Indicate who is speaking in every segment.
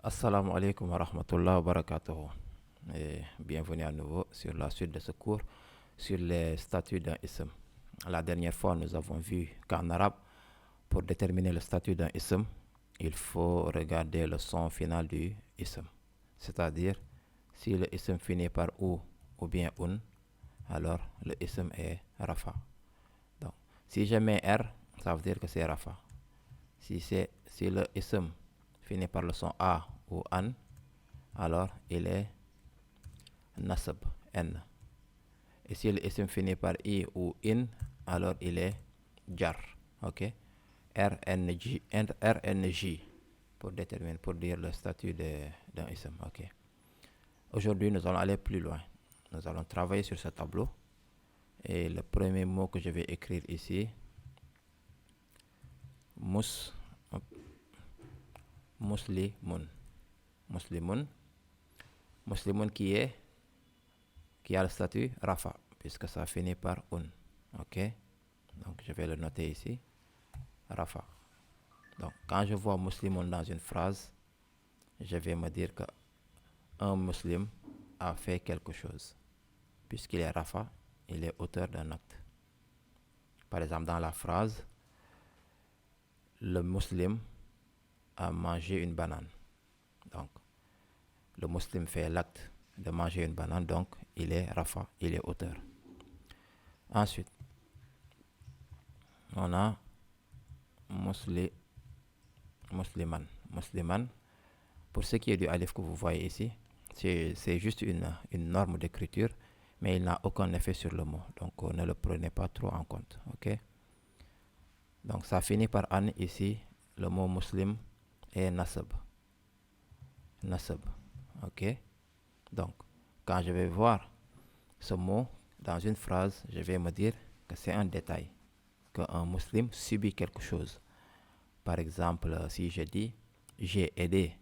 Speaker 1: Assalamu alaikum wa rahmatullah wa barakatuh. Et bienvenue à nouveau sur la suite de ce cours sur les statuts d'un ism. La dernière fois, nous avons vu qu'en arabe, pour déterminer le statut d'un ism, il faut regarder le son final du ism. C'est-à-dire, si le ism finit par ou bien un, alors le ism est rafa. Donc, si je mets r, ça veut dire que c'est rafa. Si le ism finit par le son a ou an, alors il est nasab, n. Et si le ism finit par i ou in, alors il est jar. Ok? RNJ pour déterminer, pour dire le statut d'un ism. Ok? Aujourd'hui, nous allons aller plus loin. Nous allons travailler sur ce tableau. Et le premier mot que je vais écrire ici, muslimun. Muslimun qui a le statut rafa, puisque ça finit par un. Ok? Donc je vais le noter ici. Rafa. Donc quand je vois muslimun dans une phrase, je vais me dire que un musulman a fait quelque chose. Puisqu'il est rafa, il est auteur d'un acte. Par exemple, dans la phrase, le musulman a mangé une banane. Donc, le musulman fait l'acte de manger une banane, donc il est rafa, il est auteur. Ensuite, on a musliman. Pour ce qui est du alif que vous voyez ici, c'est juste une norme d'écriture, mais il n'a aucun effet sur le mot. Donc, ne le prenez pas trop en compte. Ok? Donc, ça finit par an ici. Le mot muslim est nasab. Ok? Donc, quand je vais voir ce mot dans une phrase, je vais me dire que c'est un détail, qu'un musulman subit quelque chose. Par exemple, si je dis j'ai aidé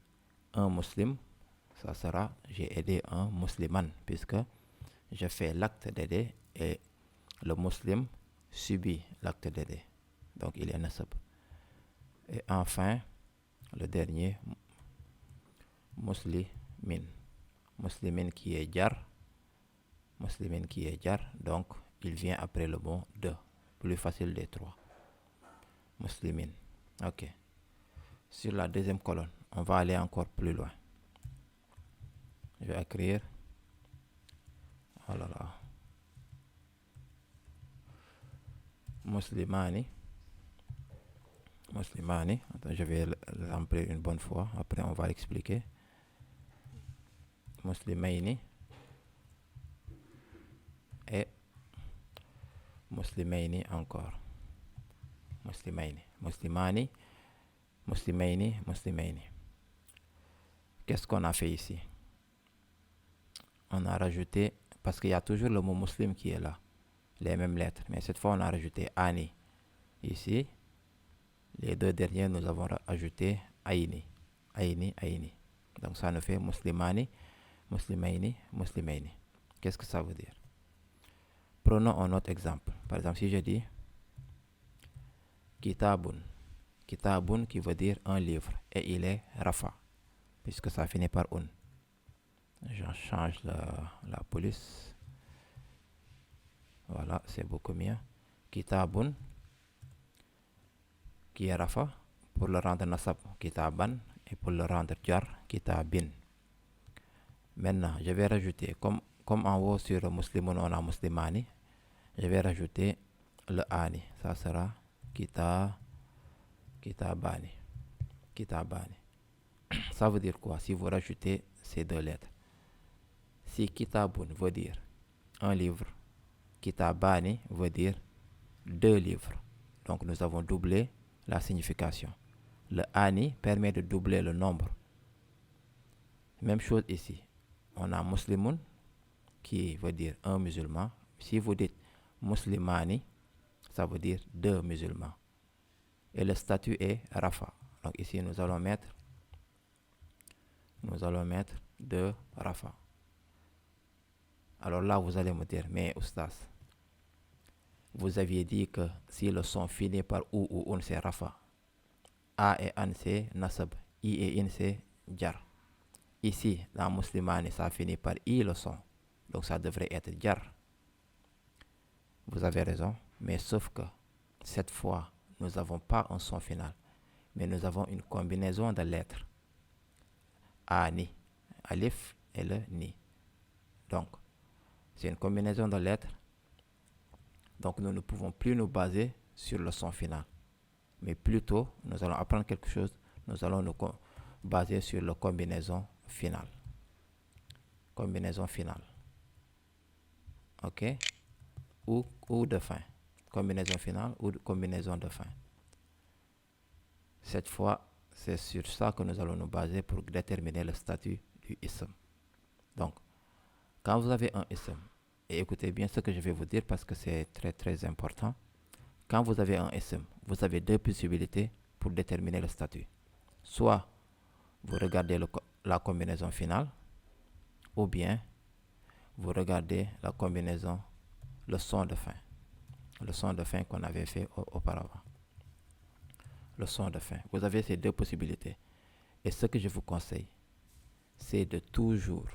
Speaker 1: un musulman, ça sera j'ai aidé un musulman, puisque je fais l'acte d'aider et le musulman subit l'acte d'aider. Donc il est nasab. Et enfin, le dernier, muslimin. Muslimin qui est jar. Donc il vient après le mot de. Plus facile des trois. Muslimin. Ok. Sur la deuxième colonne, on va aller encore plus loin. Je vais écrire. Oh là là. Muslimani. Attends, je vais l'emplir une bonne fois. Après, on va l'expliquer. Muslimaini. Et muslimaini encore. Muslimani. Muslimaini. Qu'est-ce qu'on a fait ici? On a rajouté, parce qu'il y a toujours le mot muslim qui est là, les mêmes lettres, mais cette fois on a rajouté ani. Ici, les deux derniers, nous avons ajouté aini. Donc ça nous fait muslimani, muslimaini. Qu'est-ce que ça veut dire? Prenons un autre exemple. Par exemple, si je dis kitabun qui veut dire un livre, et il est rafa, puisque ça finit par un. J'en change la police. Voilà, c'est beaucoup mieux. Kitabun, qui est rafa, pour le rendre nasab, kitaban, et pour le rendre jar, kitabin. Maintenant, je vais rajouter, comme en haut sur muslimun, on a muslimani, je vais rajouter le ani. Ça sera kitabani. Ça veut dire quoi si vous rajoutez ces deux lettres? Si kitabun veut dire un livre, kitabani veut dire deux livres. Donc nous avons doublé la signification. Le ani permet de doubler le nombre. Même chose ici. On a muslimun qui veut dire un musulman. Si vous dites muslimani, ça veut dire deux musulmans. Et le statut est rafa. Donc ici nous allons mettre deux rafa. Alors là vous allez me dire, mais oustaz, vous aviez dit que si le son finit par ou un, c'est rafa. A et an, c'est nasab. I et in, c'est jar. Ici, dans Muslimani, ça finit par I le son. Donc ça devrait être jar. Vous avez raison. Mais sauf que cette fois, nous n'avons pas un son final. Mais nous avons une combinaison de lettres. Ani. Alif et le ni. Donc, c'est une combinaison de lettres. Donc, nous ne pouvons plus nous baser sur le son final. Mais plutôt, nous allons apprendre quelque chose. Nous allons nous baser sur la combinaison finale. Combinaison finale. OK? Ou de fin. Combinaison finale ou combinaison de fin. Cette fois, c'est sur ça que nous allons nous baser pour déterminer le statut du ism. Donc, quand vous avez un ism, et écoutez bien ce que je vais vous dire parce que c'est très très important. Quand vous avez un ism, vous avez deux possibilités pour déterminer le statut. Soit vous regardez la combinaison finale, ou bien vous regardez la combinaison, le son de fin. Le son de fin qu'on avait fait auparavant. Le son de fin. Vous avez ces deux possibilités. Et ce que je vous conseille, c'est de toujours,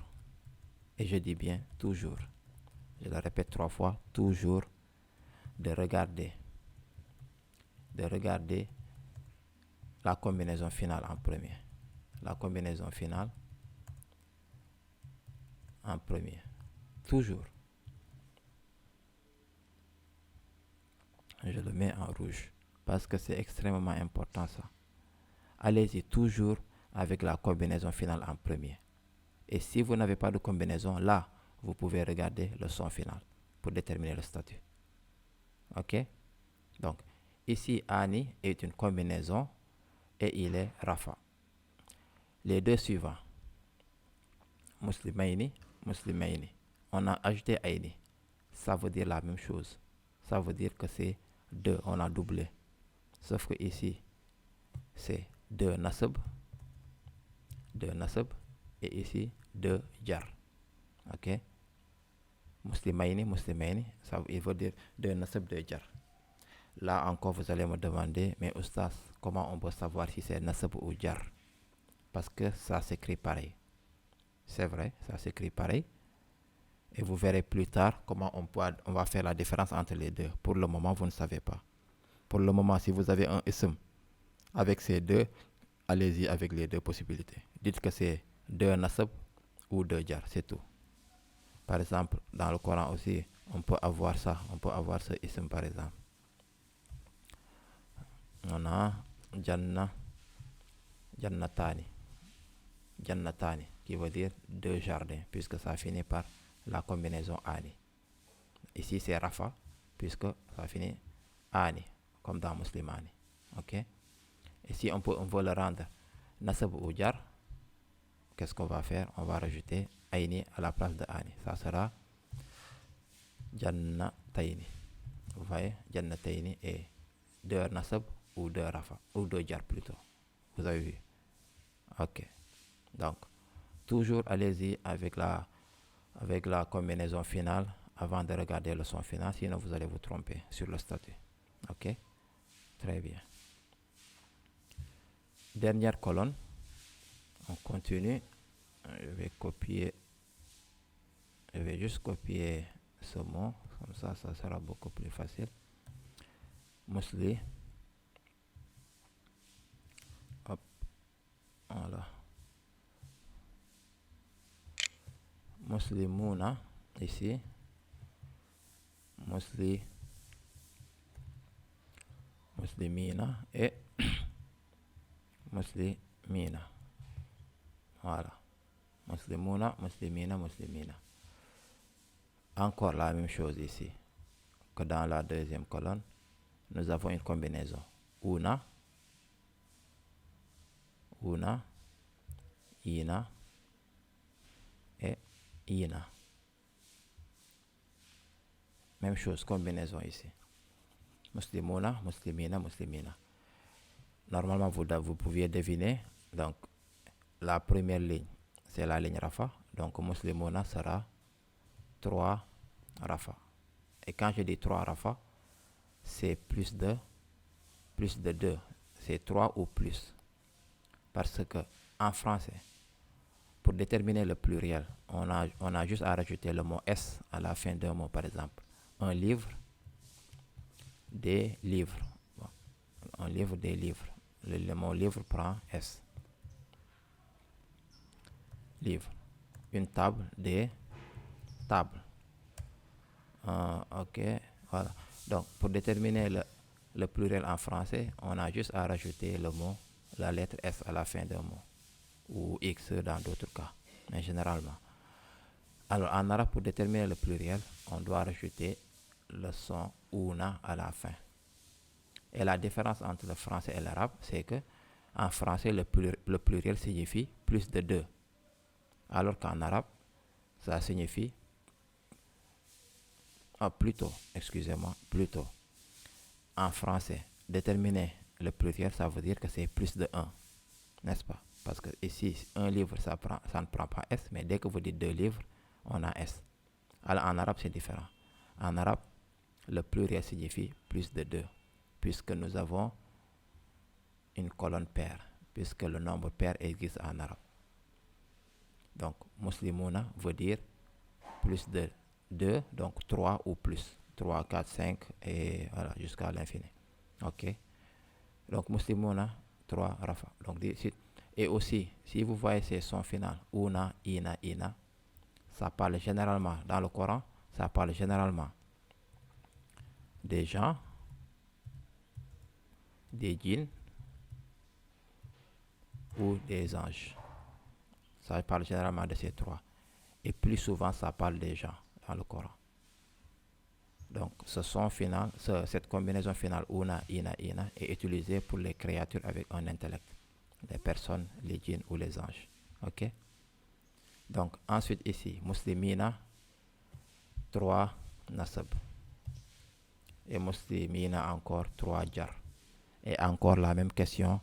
Speaker 1: et je dis bien toujours, je le répète 3 fois, toujours, de regarder la combinaison finale en premier. La combinaison finale en premier. Toujours. Je le mets en rouge parce que c'est extrêmement important ça. Allez-y toujours avec la combinaison finale en premier. Et si vous n'avez pas de combinaison, là, vous pouvez regarder le son final pour déterminer le statut. OK? Donc, ici, Ani est une combinaison et il est Rafa. Les deux suivants, Muslimaini, Muslimaini. On a ajouté Aini. Ça veut dire la même chose. Ça veut dire que c'est 2, on a doublé. Sauf que ici, c'est 2 nasab, et ici 2 jar. OK? Muslimaini, ça veut dire 2 nasab, 2 jar. Là encore, vous allez me demander, mais Oustaz, comment on peut savoir si c'est nasab ou jar? Parce que ça s'écrit pareil. C'est vrai, ça s'écrit pareil. Et vous verrez plus tard comment on va faire la différence entre les deux. Pour le moment, vous ne savez pas. Pour le moment, si vous avez un ism avec ces deux, allez-y avec les deux possibilités. Dites que c'est 2 nasab ou 2 jar, c'est tout. Par exemple, dans le Coran aussi, on peut avoir ça. On peut avoir ce ism par exemple. On a Jannatani, qui veut dire 2 jardins, puisque ça finit par la combinaison Ani. Ici, c'est Rafa, puisque ça finit Ani, comme dans Muslimani. OK? Et si on veut le rendre Nasab ou Jar, qu'est-ce qu'on va faire? On va rajouter Aini à la place de Ani. Ça sera Jannataini. Vous voyez? Jannataini et 2 Nasab ou 2 Rafa, ou 2 Jar plutôt. Vous avez vu? OK. Donc, toujours allez-y avec la combinaison finale avant de regarder le son final, sinon vous allez vous tromper sur le statut. OK? Très bien. Dernière colonne. On continue. Je vais juste copier ce mot. Comme ça sera beaucoup plus facile. Musli. Hop. Voilà. Muslimuna. Ici. Muslimina et Muslimina. Voilà. Muslimuna, Muslimina. Encore la même chose ici que dans la deuxième colonne. Nous avons une combinaison. Una, Ina et Ina. Même chose, combinaison ici. Muslimuna, Muslimina. Normalement, vous pouviez deviner. Donc, la première ligne, c'est la ligne Rafa. Donc, Muslimuna sera 3 Rafa. Et quand je dis 3 Rafa, c'est plus de 2. C'est 3 ou plus. Parce que en français, pour déterminer le pluriel, on a juste à rajouter le mot S à la fin d'un mot, par exemple. Un livre, des livres. Bon, un livre, des livres. Le mot livre prend S. Livre. Une table, des tables. Ok, voilà. Donc, pour déterminer le pluriel en français, on a juste à rajouter le mot, la lettre S à la fin d'un mot. Ou X dans d'autres cas, mais généralement. Alors, en arabe, pour déterminer le pluriel, on doit rajouter le son una à la fin. Et la différence entre le français et l'arabe, c'est que en français, le pluriel signifie plus de deux. Alors qu'en arabe, ça signifie plutôt. En français, déterminer le pluriel, ça veut dire que c'est plus de un, n'est-ce pas? Parce que ici, un livre, ça ne prend pas S, mais dès que vous dites deux livres, on a S. Alors en arabe, c'est différent. En arabe, le pluriel signifie plus de deux, puisque nous avons une colonne paire, puisque le nombre pair existe en arabe. Donc, muslimuna veut dire plus de 2, donc 3 ou plus. 3, 4, 5 et voilà, jusqu'à l'infini. Ok. Donc, muslimuna, 3, rafa. Donc, et aussi, si vous voyez ces sons finaux, una, ina, ça parle généralement, dans le Coran, ça parle généralement des gens, des djinns ou des anges. Ça parle généralement de ces trois. Et plus souvent, ça parle des gens dans le Coran. Donc, ce son final, cette combinaison finale una, ina, est utilisée pour les créatures avec un intellect. Les personnes, les djinns ou les anges. Ok? Donc, ensuite ici, muslimina, 3 nasab. Et muslimina encore 3 jar. Et encore la même question,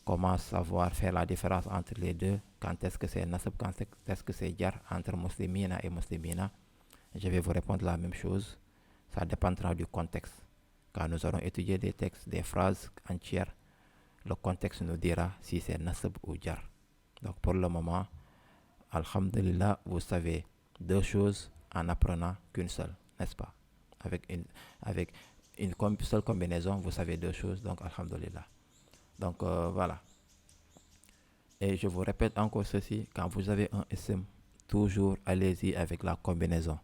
Speaker 1: comment savoir faire la différence entre les deux? Quand est-ce que c'est nasab, quand est-ce que c'est jar entre muslimina et muslimina? Je vais vous répondre la même chose. Ça dépendra du contexte. Quand nous allons étudier des textes, des phrases entières, le contexte nous dira si c'est nasab ou jar. Donc pour le moment, alhamdulillah, vous savez deux choses en apprenant qu'une seule, n'est-ce pas? Avec une seule combinaison, vous savez deux choses, donc alhamdulillah. Donc voilà. Et je vous répète encore ceci, quand vous avez un ism, toujours allez-y avec la combinaison.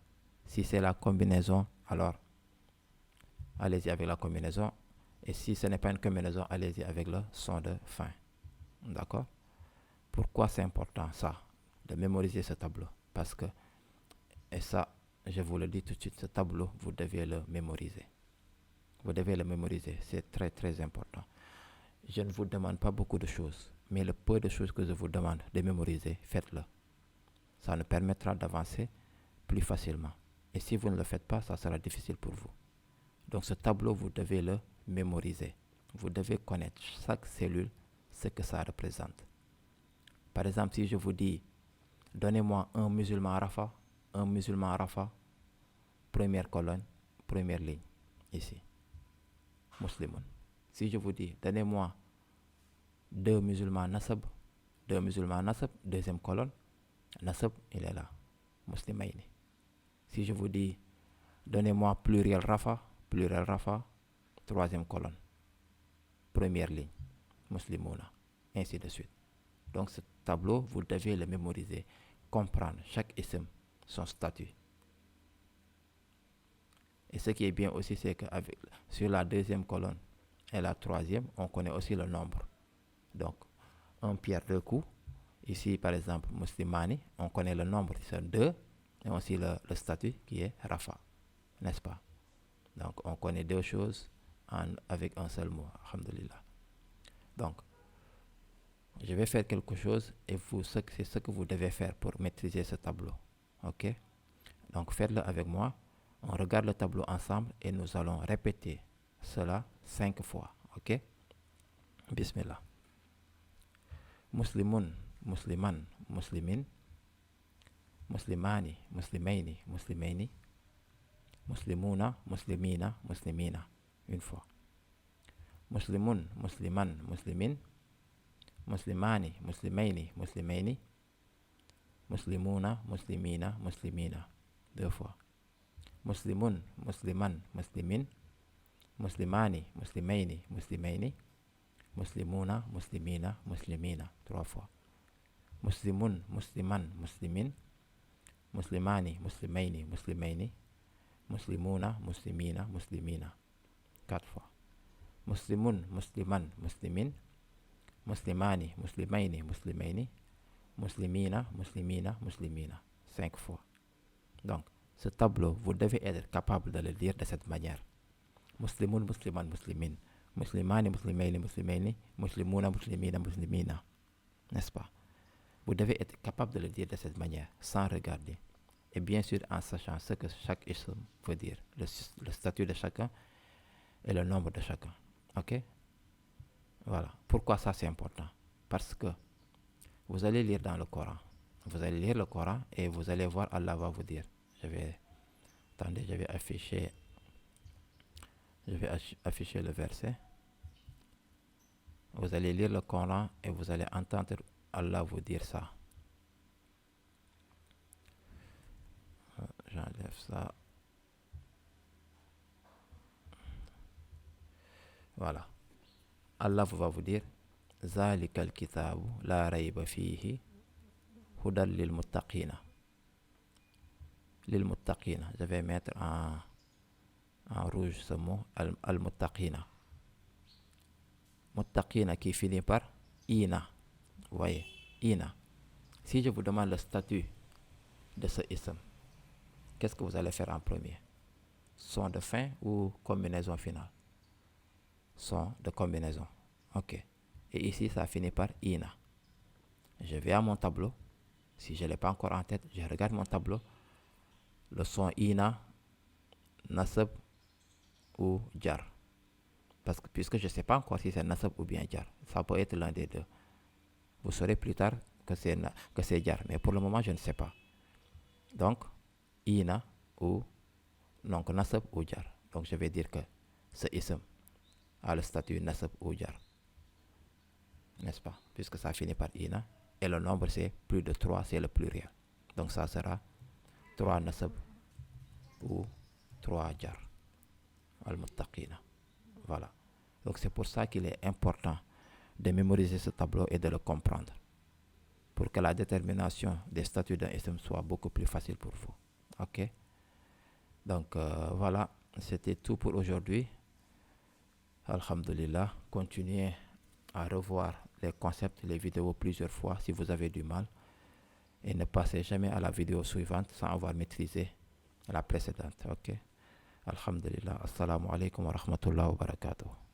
Speaker 1: Si c'est la combinaison, alors allez-y avec la combinaison. Et si ce n'est pas une combinaison, allez-y avec le son de fin. D'accord? Pourquoi c'est important ça, de mémoriser ce tableau? Parce que, et ça, je vous le dis tout de suite, ce tableau, vous devez le mémoriser. Vous devez le mémoriser, c'est très très important. Je ne vous demande pas beaucoup de choses, mais le peu de choses que je vous demande de mémoriser, faites-le. Ça nous permettra d'avancer plus facilement. Et si vous ne le faites pas, ça sera difficile pour vous. Donc ce tableau, vous devez le mémoriser. Vous devez connaître chaque cellule, ce que ça représente. Par exemple, si je vous dis, donnez-moi un musulman Arafat, première colonne, première ligne, ici, musulman. Si je vous dis, donnez-moi deux musulmans Nasab, deuxième colonne, Nasab, il est là, Muslimaini. Si je vous dis, donnez-moi pluriel Rafa, troisième colonne, première ligne, Muslimuna, ainsi de suite. Donc ce tableau, vous devez le mémoriser, comprendre chaque ism, son statut. Et ce qui est bien aussi, c'est que sur la deuxième colonne et la troisième, on connaît aussi le nombre. Donc, un pierre deux coups. Ici, par exemple, Muslimani, on connaît le nombre, c'est 2, et aussi le statut qui est Rafa, n'est-ce pas? Donc, on connaît deux choses avec un seul mot, alhamdulillah. Donc, je vais faire quelque chose et c'est ce que vous devez faire pour maîtriser ce tableau. Ok? Donc, faites-le avec moi. On regarde le tableau ensemble et nous allons répéter cela 5 fois. Ok? Bismillah. Muslimun, musliman, muslimin. Muslimani, muslimaini, muslimaini. Muslimuna, muslimina, muslimina. Une fois. Muslimun, musliman, muslimin. Muslimani, muslimaini, muslimaini. Muslimuna, muslimina, muslimina. 2 fois. Muslimun, musliman, muslimin. Muslimani, muslimaini, muslimaini. Muslimuna, muslimina, muslimina. 3 fois. Muslimun, musliman, muslimin. Muslimani, muslimaini, muslimaini. Muslimuna, muslimina, muslimina. 4 fois. Muslimun, musliman, muslimin. Muslimani, muslimaini, muslimaini. Muslimina, muslimina, muslimina. 5 fois. Donc, ce tableau, vous devez être capable de le lire de cette manière. Muslimun, musliman, muslimin. Muslimani, muslimaini, muslimaini. Muslimuna, muslimina, muslimina. N'est-ce pas? Vous devez être capable de le dire de cette manière, sans regarder. Et bien sûr, en sachant ce que chaque ism veut dire, le statut de chacun et le nombre de chacun. Ok? Voilà. Pourquoi ça c'est important? Parce que vous allez lire dans le Coran. Vous allez lire le Coran et vous allez voir, Allah va vous dire. Attendez, je vais afficher le verset. Vous allez lire le Coran et vous allez entendre Allah vous dire ça. J'enlève ça. Voilà. Allah va vous dire ذلك الكتاب لا ريب فيه هدى للمتقين. للمتقين. Je vais mettre en rouge ce mot al-muttaqina. Muttaqina qui finit par ina. Vous voyez, ina. Si je vous demande le statut de ce ism, qu'est-ce que vous allez faire en premier? Son de fin ou combinaison finale? Son de combinaison. Ok. Et ici, ça finit par ina. Je vais à mon tableau. Si je ne l'ai pas encore en tête, je regarde mon tableau. Le son ina, nasab ou jar. Parce que, puisque je ne sais pas encore si c'est nasab ou bien jar. Ça peut être l'un des deux. Vous saurez plus tard que c'est jar. Mais pour le moment, je ne sais pas. Donc, ina ou donc nasab ou jar. Donc, je vais dire que ce ism a le statut nasab ou jar. N'est-ce pas? Puisque ça finit par ina. Et le nombre, c'est plus de 3, c'est le pluriel. Donc, ça sera 3 nasab ou 3 jar. Al-muttaqina. Voilà. Donc, c'est pour ça qu'il est important de mémoriser ce tableau et de le comprendre. Pour que la détermination des statuts d'un ism soit beaucoup plus facile pour vous. Ok? Donc, voilà. C'était tout pour aujourd'hui. Alhamdulillah. Continuez à revoir les concepts, les vidéos plusieurs fois si vous avez du mal. Et ne passez jamais à la vidéo suivante sans avoir maîtrisé la précédente. Ok? Alhamdulillah. Assalamu alaikum wa rahmatullahi wa barakatuh.